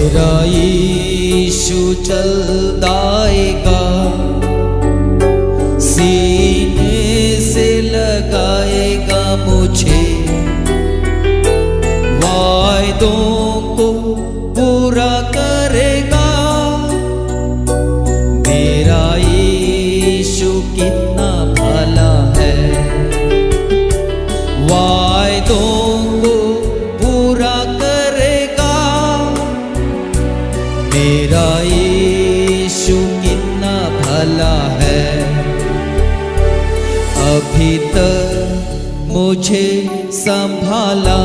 मेरा यीशु चलता आएगा, सीने से लगाएगा मुझे, वायदों को पूरा करेगा। मेरा यीशु कितना भला है, वायदों को पूरा करेगा। मेरा यीशु कितना भला है। अभी तक मुझे संभाला,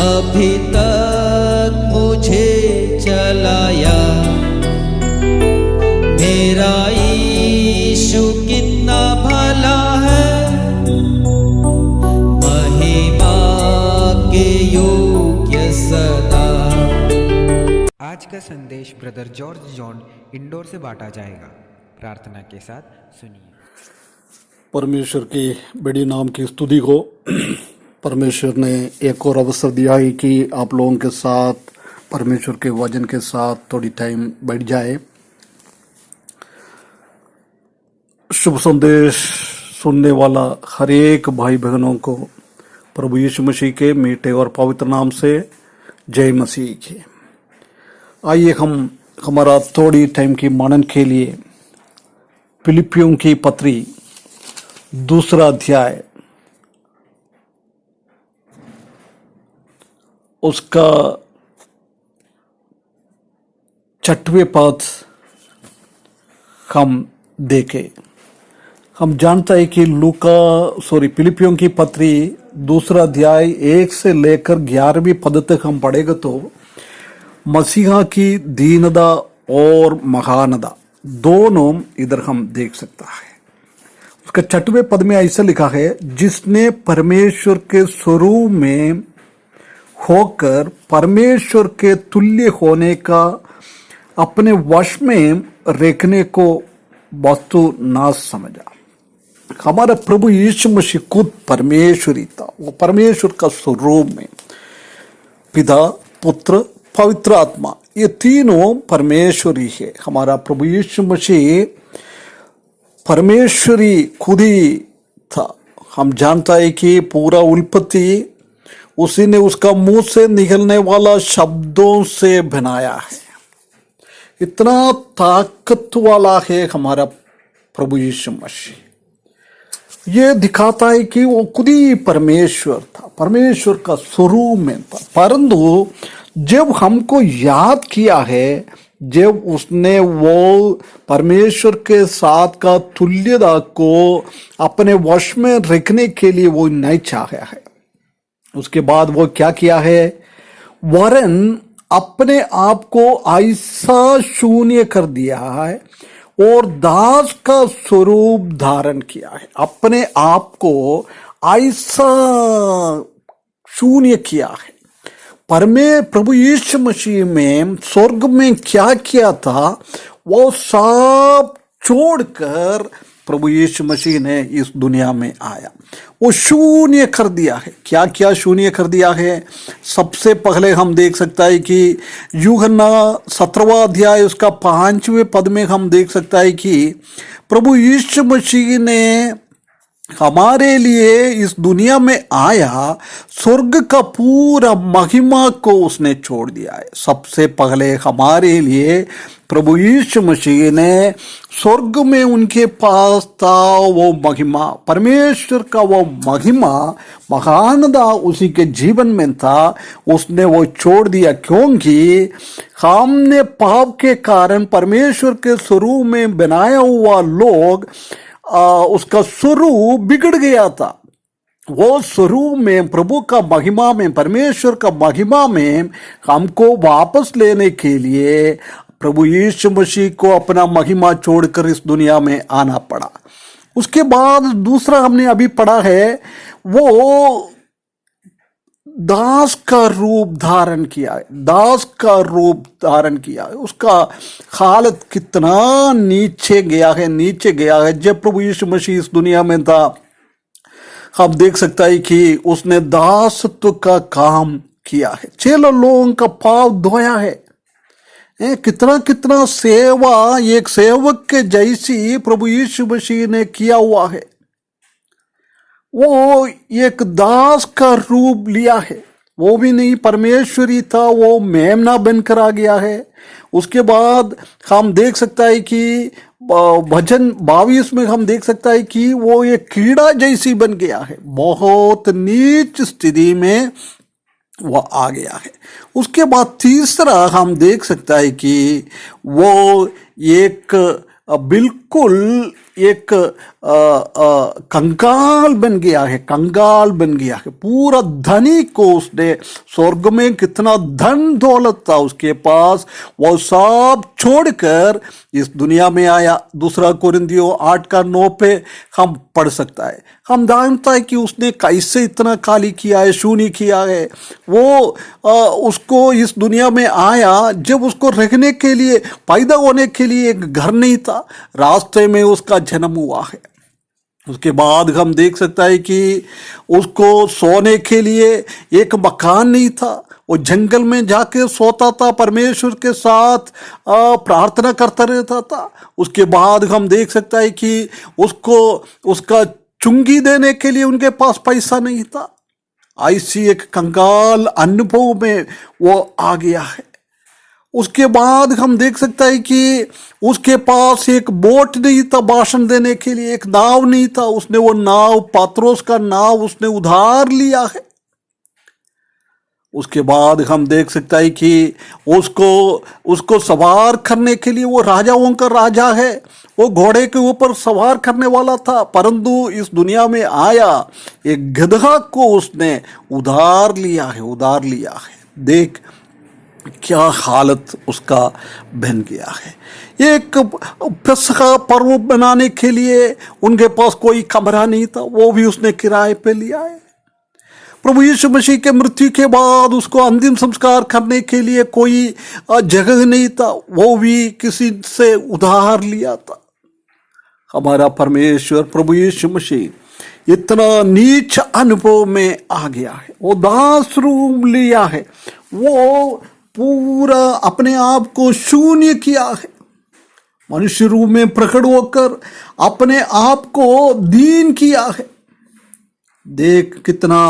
अभी तक मुझे चलाया। मेरा यीशु कितना भला है, महिमा के योग्य सदा। आज का संदेश ब्रदर जॉर्ज जॉन इंदौर से बांटा जाएगा। प्रार्थना के साथ सुनिए। परमेश्वर की बड़ी नाम की स्तुति को परमेश्वर ने एक और अवसर दिया है कि आप लोगों के साथ परमेश्वर के वचन के साथ थोड़ी टाइम बैठ जाए। शुभ संदेश सुनने वाला हर एक भाई बहनों को प्रभु यीशु मसीह के मीठे और पवित्र नाम से जय मसीह की। आइए हम हमारा थोड़ी टाइम की मनन के लिए फिलिपियों की पत्री 2 अध्याय उसका 6वें पद हम देखें। हम जानता है कि फिलिपियों की पत्री 2 अध्याय 1 से लेकर 11वीं पद तक हम पढ़ेगा तो मसीहा की दीनता और महानता दोनों इधर हम देख सकता है। उसका 6वें पद में ऐसा लिखा है, जिसने परमेश्वर के स्वरूप में होकर परमेश्वर के तुल्य होने का अपने वश में रखने को वस्तु ना समझा। हमारा प्रभु यीशु मसीह खुद परमेश्वरी था। वो परमेश्वर का स्वरूप में पिता, पुत्र, पवित्र आत्मा, ये तीनों परमेश्वरी है। हमारा प्रभु यीशु मसीह परमेश्वरी खुद ही था। हम जानता है कि पूरा उत्पत्ति उसी ने उसका मुंह से निकलने वाला शब्दों से बनाया है। इतना ताकत वाला है हमारा प्रभु यीशु मसीह। ये दिखाता है कि वो खुद ही परमेश्वर था, परमेश्वर का स्वरूप में था। परंतु जब हमको याद किया है, जब उसने वो परमेश्वर के साथ का तुल्यता को अपने वश में रखने के लिए वो नहीं चाहा है, उसके बाद वो क्या किया है, वरन अपने आप को ऐसा शून्य कर दिया है और दास का स्वरूप धारण किया है। अपने आप को ऐसा शून्य किया है। प्रभु यीशु मसीह में स्वर्ग में क्या किया था, वो सब छोड़कर प्रभु यीशु मसीह ने इस दुनिया में आया। वो शून्य कर दिया है। क्या क्या शून्य कर दिया है? सबसे पहले हम देख सकता है कि यूहन्ना 17वां अध्याय उसका 5वें पद में हम देख सकता है कि प्रभु यीशु मसीह ने हमारे लिए इस दुनिया में आया, स्वर्ग का पूरा महिमा को उसने छोड़ दिया है। सबसे पहले हमारे लिए प्रभु यीशु मसीह ने स्वर्ग में उनके पास था वो महिमा, परमेश्वर का वो महिमा, महानता उसी के जीवन में था, उसने वो छोड़ दिया। क्योंकि हमने पाप के कारण परमेश्वर के स्वरूप में बनाया हुआ लोग उसका स्वरूप बिगड़ गया था। वो स्वरूप में प्रभु का महिमा में, परमेश्वर का महिमा में हमको वापस लेने के लिए प्रभु यीशु मसीह को अपना महिमा छोड़कर इस दुनिया में आना पड़ा। उसके बाद दूसरा हमने अभी पढ़ा है, वो दास का रूप धारण किया है। दास का रूप धारण किया है। उसका हालत कितना नीचे गया है। जब प्रभु यीशु मसीह इस दुनिया में था, हम देख सकता है कि उसने दासत्व का काम किया है, 6 लोगों का पाव धोया है। कितना कितना सेवा एक सेवक के जैसी प्रभु यीशु मसीह ने किया हुआ है। वो एक दास का रूप लिया है, वो भी नहीं परमेश्वरी था, वो मेमना बनकर आ गया है। उसके बाद हम देख सकता है कि भजन 22 में हम देख सकता है कि वो एक कीड़ा जैसी बन गया है, बहुत नीच स्थिति में वह आ गया है। उसके बाद तीसरा हम देख सकता है कि वो एक बिल्कुल एक कंगाल बन गया है, कंगाल बन गया है। पूरा धनी को उसने, स्वर्ग में कितना धन दौलत था उसके पास, वो सब छोड़कर इस दुनिया में आया। 2 कोरिन्थियों 8:9 पे हम पढ़ सकता है, हम जानता है कि उसने कैसे इतना खाली किया है, शून्य किया है। वो उसको इस दुनिया में आया जब उसको रहने के लिए, पैदा होने के लिए एक घर नहीं था, रास्ते में उसका जन्म हुआ है। उसके बाद हम देख सकता है कि उसको सोने के लिए एक मकान नहीं था, वो जंगल में जाके सोता था, परमेश्वर के साथ प्रार्थना करता रहता था। उसके बाद हम देख सकता है कि उसको उसका चुंगी देने के लिए उनके पास पैसा नहीं था। ऐसी एक कंगाल अनुभव में वो आ गया है। उसके बाद हम देख सकता है कि उसके पास एक बोट नहीं था भाषण देने के लिए, एक नाव नहीं था, उसने वो नाव, पात्रोस का नाव उसने उधार लिया है। उसके बाद हम देख सकता है कि उसको सवार करने के लिए, वो राजाओं का राजा है, वो घोड़े के ऊपर सवार करने वाला था, परंतु इस दुनिया में आया एक गधा को उसने उधार लिया है, उधार लिया है। देख क्या हालत उसका बन गया है। एक फसह पर्व बनाने के लिए उनके पास कोई कमरा नहीं था, वो भी उसने किराए पे लिया है। प्रभु यीशु मसीह के मृत्यु के बाद उसको अंतिम संस्कार करने के लिए कोई जगह नहीं था, वो भी किसी से उधार लिया था। हमारा परमेश्वर प्रभु यीशु मसीह इतना नीच अनुभव में आ गया है, वो दास रूप लिया है, वो पूरा अपने आप को शून्य किया है, मनुष्य रूप में प्रकट होकर अपने आप को दीन किया है। देख कितना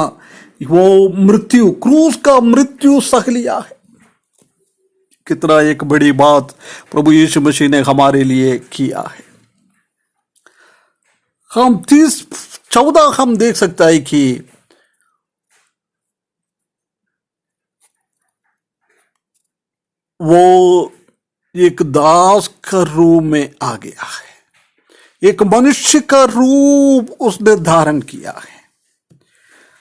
वो मृत्यु, क्रूस का मृत्यु सह लिया है। कितना एक बड़ी बात प्रभु यीशु मसीह ने हमारे लिए किया है। हम 30-14 हम देख सकता है कि वो एक दास का रूप में आ गया है, एक मनुष्य का रूप उसने धारण किया है।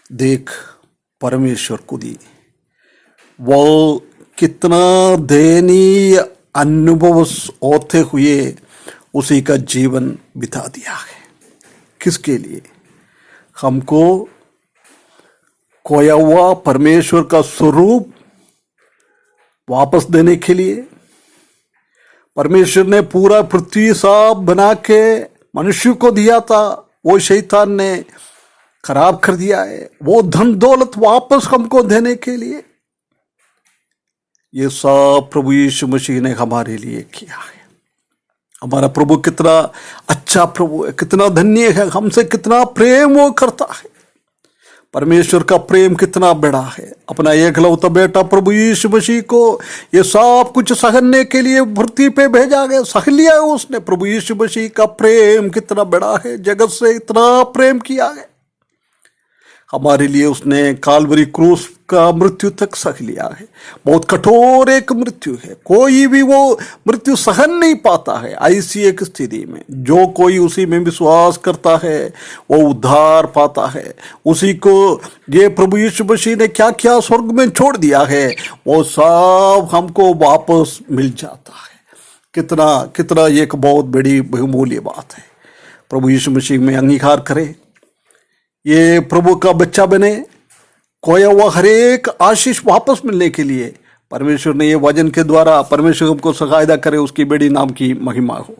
देख परमेश्वर को दी, वो कितना दयनीय अनुभव होते हुए उसी का जीवन बिता दिया है। किसके लिए? हमको खोया हुआ परमेश्वर का स्वरूप वापस देने के लिए। परमेश्वर ने पूरा पृथ्वी साफ बना के मनुष्य को दिया था, वो शैतान ने खराब कर दिया है। वो धन दौलत वापस हमको देने के लिए ये सब प्रभु यीशु मसीह ने हमारे लिए किया है। हमारा प्रभु कितना अच्छा प्रभु है, कितना धन्य है, हमसे कितना प्रेम वो करता है। परमेश्वर का प्रेम कितना बड़ा है, अपना एकलौता बेटा प्रभु यीशु मसीह को ये सब कुछ सहने के लिए पृथ्वी पे भेजा गया, सह लिया है उसने। प्रभु यीशु मसीह का प्रेम कितना बड़ा है, जगत से इतना प्रेम किया है हमारे लिए। उसने काल्वरी क्रूस का मृत्यु तक सह लिया है। बहुत कठोर एक मृत्यु है, कोई भी वो मृत्यु सहन नहीं पाता है। ऐसी एक स्थिति में जो कोई उसी में विश्वास करता है वो उद्धार पाता है। उसी को ये प्रभु यीशु मसीह ने क्या क्या स्वर्ग में छोड़ दिया है वो सब हमको वापस मिल जाता है। कितना कितना एक बहुत बड़ी बहुमूल्य बात है। प्रभु यीशु मसीह में अंगीकार करें, ये प्रभु का बच्चा बने, खोया हुआ हर एक आशीष वापस मिलने के लिए परमेश्वर ने ये वचन के द्वारा परमेश्वर हमको सहायता करे। उसकी बड़ी नाम की महिमा हो।